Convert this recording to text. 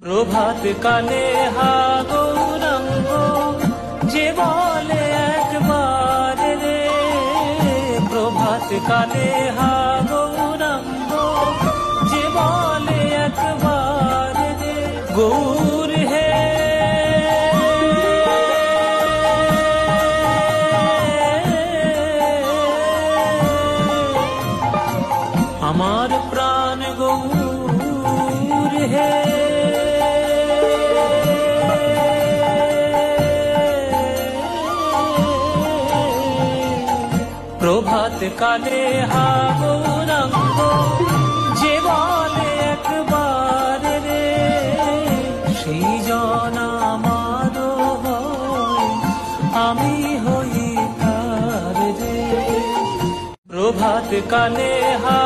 প্রভাত কালে হা গৌরাঙ্গ যে বলে একবার রে, প্রভাত কালে হা গৌরাঙ্গ যে বলে একবার রে, গৌর হে আমার প্রাণ গৌর হে। প্রভাত কালে হা গৌরাঙ্গ যে বলে একবার রে, সেই জন আমার হয় আমি হই তার রে। প্রভাত কালে হা